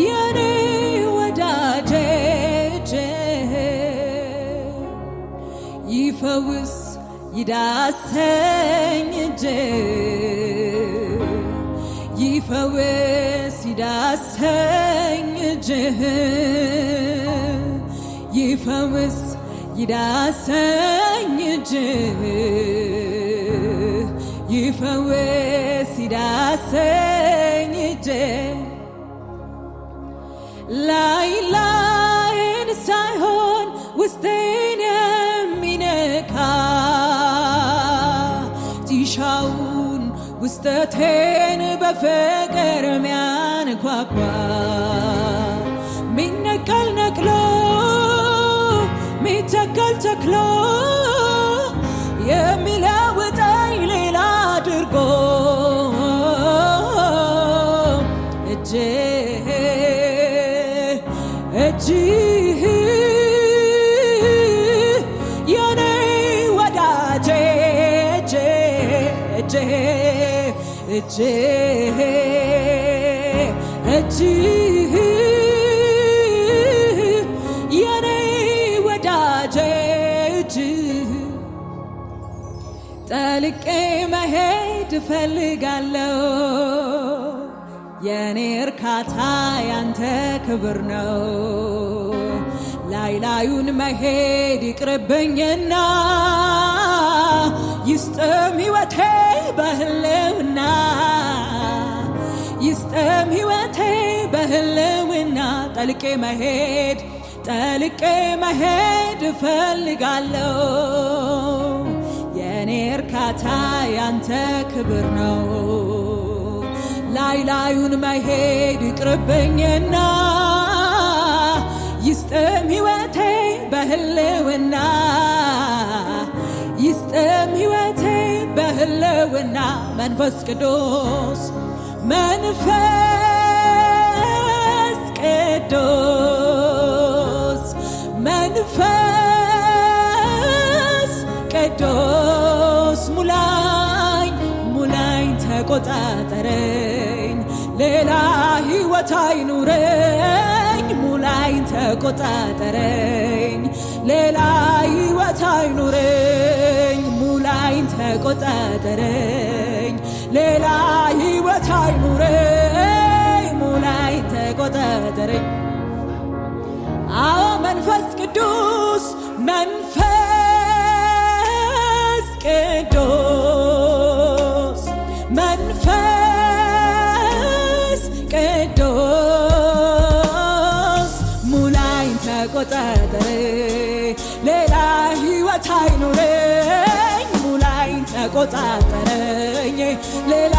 የኔ ወዳጄ ይፈውስ ይዳሰኝ ይፈውስ ይዳሰኝ ይፈውስ ይዳሰኝ ይፈውስ ይዳሰኝ ላይን ሳይሆን ውስጤን የሚነካ ቲሻውን ውስጠቴን በፍቅር ሚያንኳኳ ሚነቀል ነቅሎ ሚተከል ተክሎ የሚለውጠኝ ሌላ አድርጎ የኔ ወዳጄ የኔ ወዳጄ ጠልቄ መሄድ እፈልጋለሁ የኔ እርካታ ያንተ ክብር ነው ላዩን መሄድ ይቅርብኝና ይስጠም ሕይወቴ በህልውና ይስጠም ሕይወቴ በህልውና ጠልቄ መሄድ እፈልጋለሁ የኔ እርካታ ያንተ ክብር ነው ላዩን መሄድ ይቅርብኝና ይስጠም ሕይወቴ በህልውና ይስጠም ሕይወቴ በህልውና መንፈስ ቅዱስ ሙላኝ ተቆጣጠረኝ ሌላ ሕይወት አይኑረኝ ሙላኝ ተቆጣጠረኝ ሌላ ሕይወት አይኑረኝ ሙላኝ ተቆጣጠረኝ ሌላ ሕይወት አይኑረኝ ሙላኝ ተቆጣጠረኝ አዎ መንፈስ ቅዱስ ሙላኝ ተቆጣጠረኝ ሌላ ሕይወት አይኑረኝ ሙላኝ ተቆጣጠረኝ ሌላ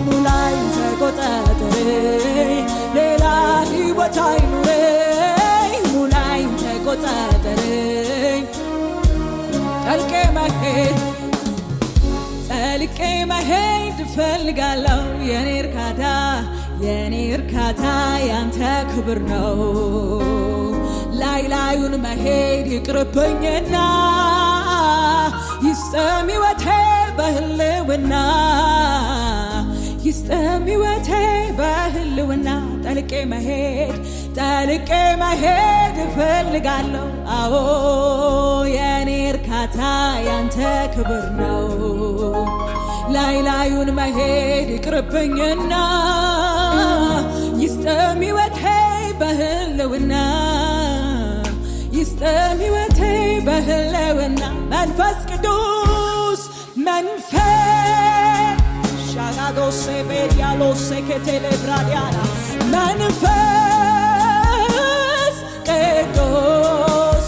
ሙላኝ ተቆጣጠረኝ ሌላ ሕይወት አይኑረኝ ሙላኝ ተቆጣጠረኝ ጠልቄ መሄድ እፈልጋለሁ የኔ እርካታ ያንተ ክብር ነው ላዩን መሄድ ይቅርብኝና ይስጠም ሕይወቴ በህልውና ይስጠም ሕይወቴ በህልውና ጠልቄ መሄድ እፈልጋለሁ አዎ የኔ እርካታ ያንተ ክብር ነው ላዩን መሄድ ይቅርብኝና ይስጠም ሕይወቴ በህልውና ይስጠም ሕይወቴ በህልውና መንፈስ ቅዱስ ሻጋዶሴ ቤዲያሎሴ ከቴሌብራዲያና መንፈስ ቅዱስ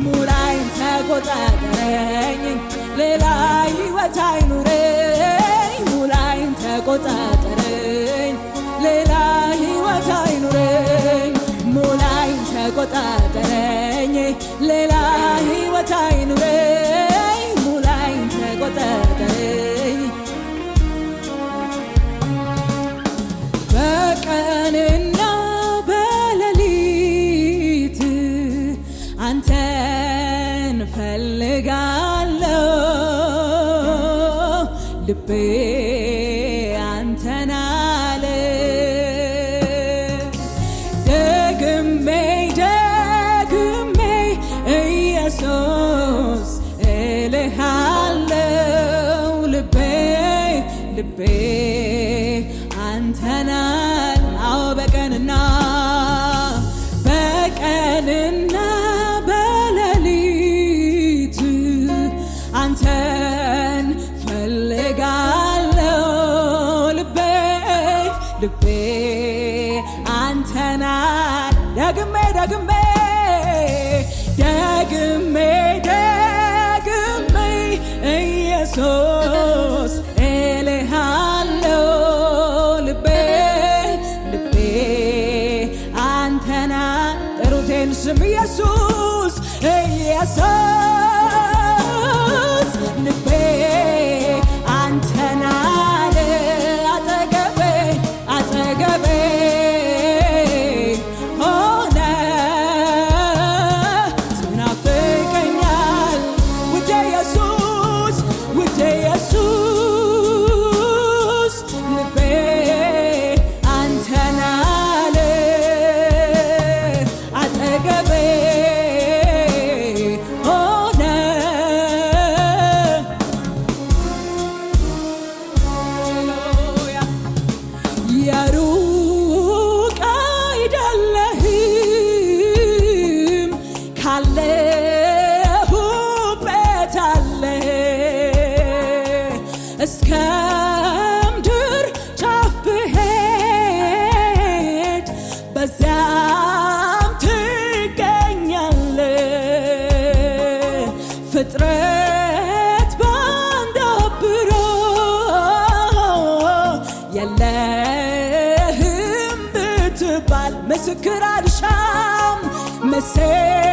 ሙላኝ ተቆጣጠረኝ ሌላ ሕይወት አይኑረኝ ሙላኝ ተቆጣጠረኝ ሌላ ሕይወት አይኑረኝ ሙላኝ ተቆጣጠረኝ ሌላ ሕይወት አይኑረኝ ሙላኝ ተቆጣጠረኝ በቀንና በሌሊት አንተን ፈልጋለሁ ልቤ አንተን አለ ደግሜ ደግሜ ኢየሱስ እልሃለሁ ልቤ ልቤ አንተን አለ አዎ በቀንና በሌሊት አንተን ፈልጋለሁ ልቤ ልቤ አንተን ደግሜ ደግሜ ደግሜ ደግሜ ኢየሱስ እልሃለሁ ልቤ ልቤ አንተን ጥሩቴን ስም ኢየሱስ ኢየሱስ ልቤ አንተን አለ አጠገቤ አጠገቤ ሆነ ትናፍቀኛል ውዴ ኢየሱስ ውዴ ኢየሱስ ልቤ አንተን አለ አጠገቤ የሩቅ አይደለህም ካለሁበት አለ እስከ ምድር ጫፍ ብሄድ በዚያም ትገኛለህ ፍጥረት ባንድ አብሮ የለህም ብትባል ምስክር አልሻም ምስክር